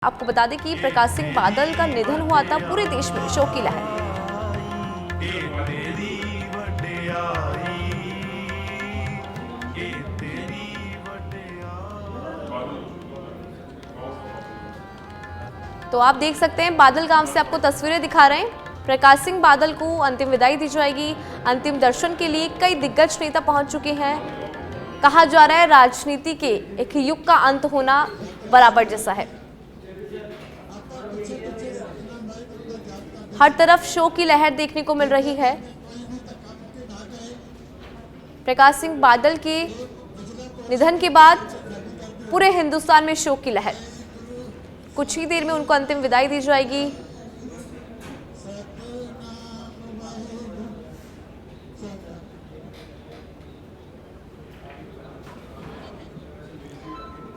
आपको बता दें कि प्रकाश सिंह बादल का निधन हुआ था, पूरे देश में शोक की लहर। तो आप देख सकते हैं बादल गांव से आपको तस्वीरें दिखा रहे हैं। प्रकाश सिंह बादल को अंतिम विदाई दी जाएगी। अंतिम दर्शन के लिए कई दिग्गज नेता पहुंच चुके हैं। कहा जा रहा है राजनीति के एक युग का अंत होना बराबर जैसा है। हर तरफ शोक की लहर देखने को मिल रही है। प्रकाश सिंह बादल के निधन के बाद पूरे हिंदुस्तान में शोक की लहर। कुछ ही देर में उनको अंतिम विदाई दी जाएगी।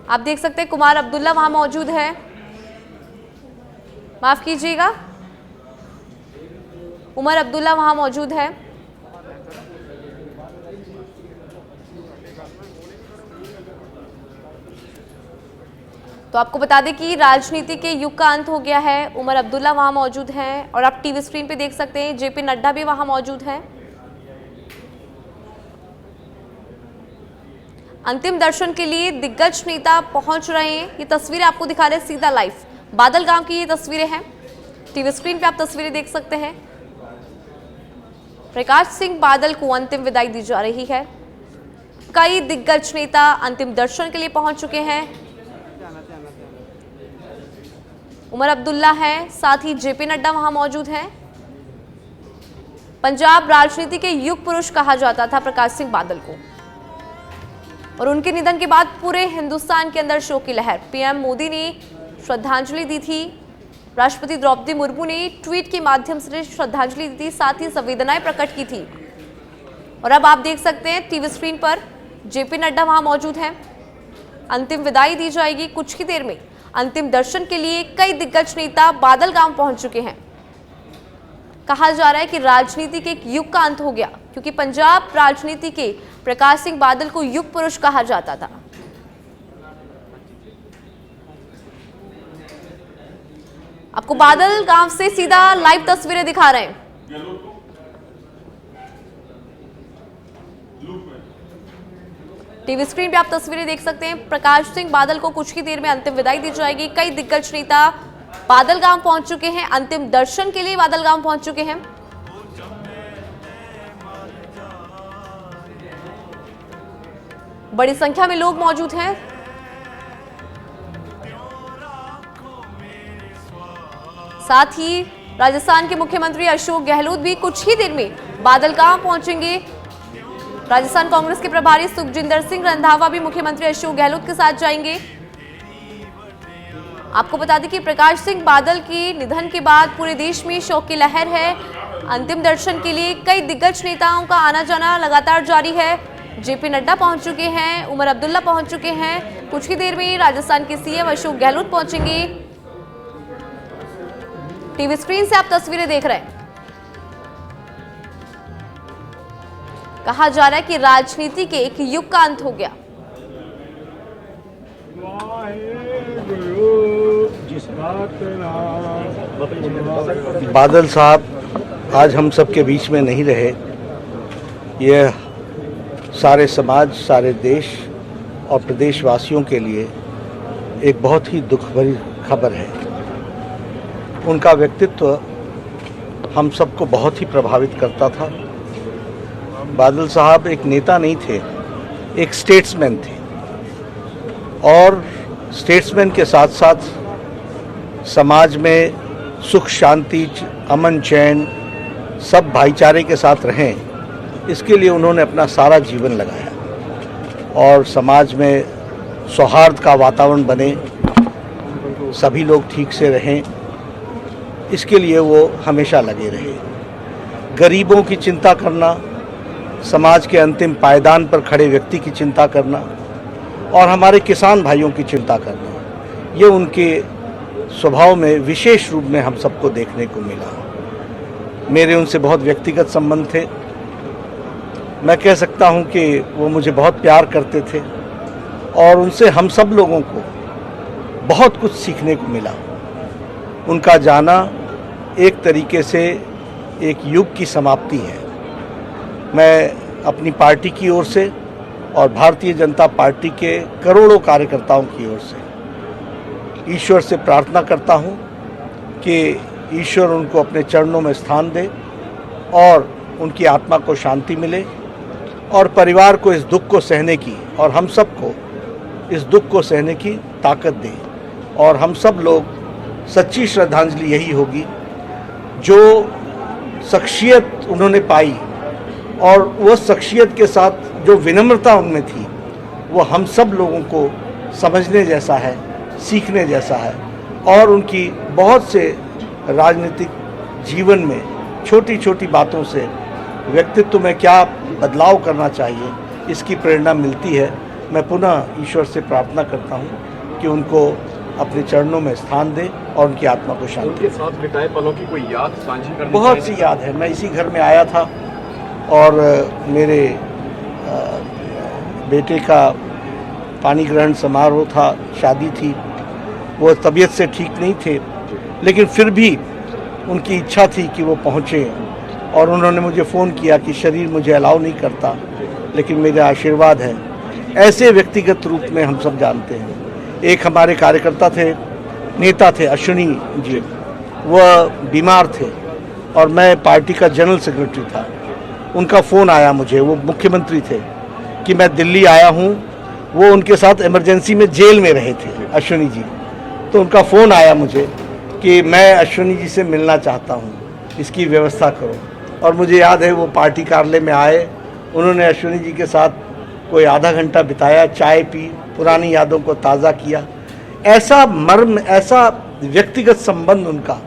आप देख सकते हैं कुमार अब्दुल्ला वहां मौजूद है। माफ कीजिएगा, उमर अब्दुल्ला वहां मौजूद है। तो आपको बता दें कि राजनीति के युग का अंत हो गया है। उमर अब्दुल्ला वहां मौजूद हैं और आप टीवी स्क्रीन पे देख सकते हैं जेपी नड्डा भी वहां मौजूद हैं। अंतिम दर्शन के लिए दिग्गज नेता पहुंच रहे हैं। ये तस्वीरें आपको दिखा रहे हैं सीधा लाइव। बादल गांव की ये तस्वीरें हैं। टीवी स्क्रीन पे आप तस्वीरें देख सकते हैं। प्रकाश सिंह बादल को अंतिम विदाई दी जा रही है। कई दिग्गज नेता अंतिम दर्शन के लिए पहुंच चुके हैं। उमर अब्दुल्ला हैं, साथ ही जेपी नड्डा वहां मौजूद हैं। पंजाब राजनीति के युग पुरुष कहा जाता था प्रकाश सिंह बादल को, और उनके निधन के बाद पूरे हिंदुस्तान के अंदर शोक की लहर। पीएम मोदी ने श्रद्धांजलि दी थी। राष्ट्रपति द्रौपदी मुर्मू ने ट्वीट के माध्यम से श्रद्धांजलि दी थी, साथ ही संवेदनाएं प्रकट की थी। और अब आप देख सकते हैं टीवी स्क्रीन पर जेपी नड्डा वहां मौजूद हैं। अंतिम विदाई दी जाएगी कुछ ही देर में। अंतिम दर्शन के लिए कई दिग्गज नेता बादल गांव पहुंच चुके हैं। कहा जा रहा है कि राजनीति के एक युग का अंत हो गया, क्योंकि पंजाब राजनीति के प्रकाश सिंह बादल को युग पुरुष कहा जाता था। आपको बादल गांव से सीधा लाइव तस्वीरें दिखा रहे हैं। टीवी स्क्रीन पे आप तस्वीरें देख सकते हैं। प्रकाश सिंह बादल को कुछ ही देर में अंतिम विदाई दी जाएगी। कई दिग्गज नेता बादल गांव पहुंच चुके हैं। अंतिम दर्शन के लिए बादल गांव पहुंच चुके हैं। बड़ी संख्या में लोग मौजूद हैं। साथ ही राजस्थान के मुख्यमंत्री अशोक गहलोत भी कुछ ही देर में बादल गांव पहुंचेंगे। राजस्थान कांग्रेस के प्रभारी सुखजिंदर सिंह रंधावा भी मुख्यमंत्री अशोक गहलोत के साथ जाएंगे। आपको बता दें कि प्रकाश सिंह बादल के निधन के बाद पूरे देश में शोक की लहर है। अंतिम दर्शन के लिए कई दिग्गज नेताओं का आना जाना लगातार जारी है। जेपी नड्डा पहुंच चुके हैं, उमर अब्दुल्ला पहुंच चुके हैं। कुछ ही देर में राजस्थान के सीएम अशोक गहलोत पहुंचेंगे। टीवी स्क्रीन से आप तस्वीरें देख रहे हैं। कहा जा रहा है कि राजनीति के एक युग का अंत हो गया। बादल साहब आज हम सबके बीच में नहीं रहे। यह सारे समाज, सारे देश और प्रदेशवासियों के लिए एक बहुत ही दुख भरी खबर है। उनका व्यक्तित्व हम सबको बहुत ही प्रभावित करता था। बादल साहब एक नेता नहीं थे, एक स्टेट्समैन थे, और स्टेट्समैन के साथ साथ समाज में सुख शांति, अमन चैन, सब भाईचारे के साथ रहें, इसके लिए उन्होंने अपना सारा जीवन लगाया। और समाज में सौहार्द का वातावरण बने, सभी लोग ठीक से रहें, इसके लिए वो हमेशा लगे रहे। गरीबों की चिंता करना, समाज के अंतिम पायदान पर खड़े व्यक्ति की चिंता करना और हमारे किसान भाइयों की चिंता करना, ये उनके स्वभाव में विशेष रूप में हम सबको देखने को मिला। मेरे उनसे बहुत व्यक्तिगत संबंध थे। मैं कह सकता हूं कि वो मुझे बहुत प्यार करते थे और उनसे हम सब लोगों को बहुत कुछ सीखने को मिला। उनका जाना एक तरीके से एक युग की समाप्ति है। मैं अपनी पार्टी की ओर से और भारतीय जनता पार्टी के करोड़ों कार्यकर्ताओं की ओर से ईश्वर से प्रार्थना करता हूं कि ईश्वर उनको अपने चरणों में स्थान दे और उनकी आत्मा को शांति मिले और परिवार को इस दुख को सहने की और हम सबको इस दुख को सहने की ताकत दे। और हम सब लोग सच्ची श्रद्धांजलि यही होगी, जो शख्सियत उन्होंने पाई और वो शख्सियत के साथ जो विनम्रता उनमें थी, वो हम सब लोगों को समझने जैसा है, सीखने जैसा है। और उनकी बहुत से राजनीतिक जीवन में छोटी छोटी बातों से व्यक्तित्व में क्या बदलाव करना चाहिए, इसकी प्रेरणा मिलती है। मैं पुनः ईश्वर से प्रार्थना करता हूँ कि उनको अपने चरणों में स्थान दे और उनकी आत्मा को शांति। उनके साथ बिताए पलों की कोई याद साझी करनी बहुत सी याद है। मैं इसी घर में आया था और मेरे बेटे का पानी ग्रहण समारोह था, शादी थी। वो तबीयत से ठीक नहीं थे, लेकिन फिर भी उनकी इच्छा थी कि वो पहुँचे और उन्होंने मुझे फ़ोन किया कि शरीर मुझे अलाउ नहीं करता, लेकिन मेरा आशीर्वाद है। ऐसे व्यक्तिगत रूप में हम सब जानते हैं। एक हमारे कार्यकर्ता थे, नेता थे, अश्विनी जी, वह बीमार थे और मैं पार्टी का जनरल सेक्रेटरी था। उनका फ़ोन आया मुझे, वो मुख्यमंत्री थे, कि मैं दिल्ली आया हूँ। वो उनके साथ इमरजेंसी में जेल में रहे थे अश्विनी जी। तो उनका फ़ोन आया मुझे कि मैं अश्विनी जी से मिलना चाहता हूँ, इसकी व्यवस्था करो। और मुझे याद है वो पार्टी कार्यालय में आए, उन्होंने अश्विनी जी के साथ कोई आधा घंटा बिताया, चाय पी, पुरानी यादों को ताज़ा किया। ऐसा मर्म, ऐसा व्यक्तिगत संबंध उनका,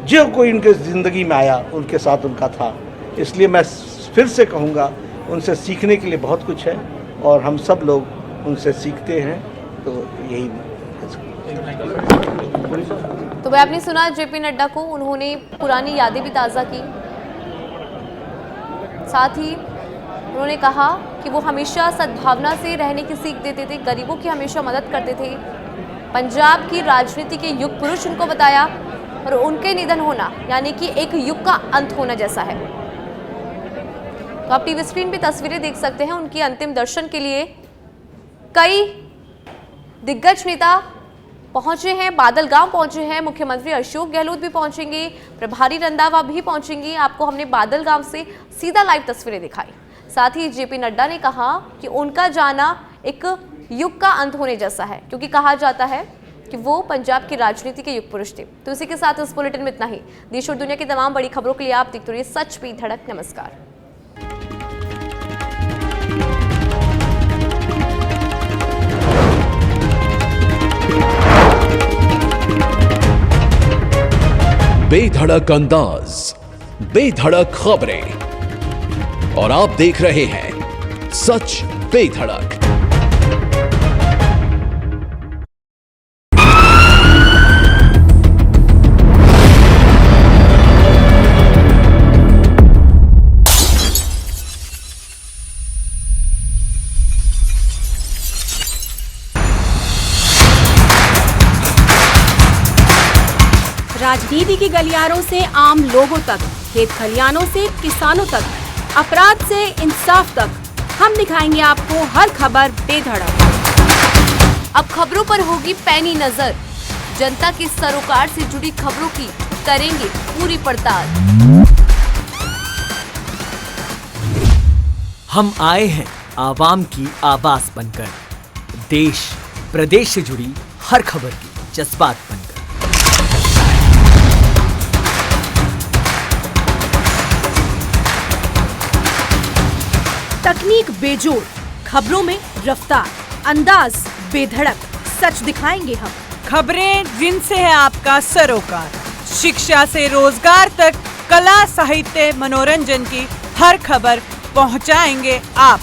जो कोई उनके ज़िंदगी में आया उनके साथ उनका था। इसलिए मैं फिर से कहूँगा, उनसे सीखने के लिए बहुत कुछ है और हम सब लोग उनसे सीखते हैं। तो यही तो भाई आपने सुना जेपी नड्डा को, उन्होंने पुरानी यादें भी ताज़ा की। साथ ही उन्होंने कहा कि वो हमेशा सद्भावना से रहने की सीख देते थे, गरीबों की हमेशा मदद करते थे। पंजाब की राजनीति के युग पुरुष उनको बताया और उनके निधन होना यानी कि एक युग का अंत होना जैसा है। तो आप टीवी स्क्रीन पे तस्वीरें देख सकते हैं। उनकी अंतिम दर्शन के लिए कई दिग्गज नेता पहुंचे हैं, बादलगांव पहुंचे हैं, मुख्यमंत्री अशोक गहलोत भी पहुंचेंगे, प्रभारी रंधावा भी पहुंचेंगे। आपको हमने बादलगांव से सीधा लाइव तस्वीरें दिखाई। साथ ही जेपी नड्डा ने कहा कि उनका जाना एक युग का अंत होने जैसा है, क्योंकि कहा जाता है कि वो पंजाब की राजनीति के युग पुरुष थे। तो इसी के साथ इस बुलेटिन में इतना ही। देश और दुनिया की तमाम बड़ी खबरों के लिए आप देखते रहिए सच पे धड़क। नमस्कार। बेधड़क अंदाज, बेधड़क खबरें और आप देख रहे हैं सच पे धड़क। राजनीति की गलियारों से आम लोगों तक, खेत खलियानों से किसानों तक, अपराध से इंसाफ तक, हम दिखाएंगे आपको हर खबर बेधड़क। अब खबरों पर होगी पैनी नजर, जनता के सरोकार से जुड़ी खबरों की करेंगे पूरी पड़ताल। हम आए हैं आवाम की आवाज बनकर, देश प्रदेश से जुड़ी हर खबर की जज्बात बनकर। तकनीक बेजोड़, खबरों में रफ्तार, अंदाज बेधड़क, सच दिखाएंगे हम। खबरें जिनसे है आपका सरोकार, शिक्षा से रोजगार तक, कला साहित्य मनोरंजन की हर खबर पहुंचाएंगे आप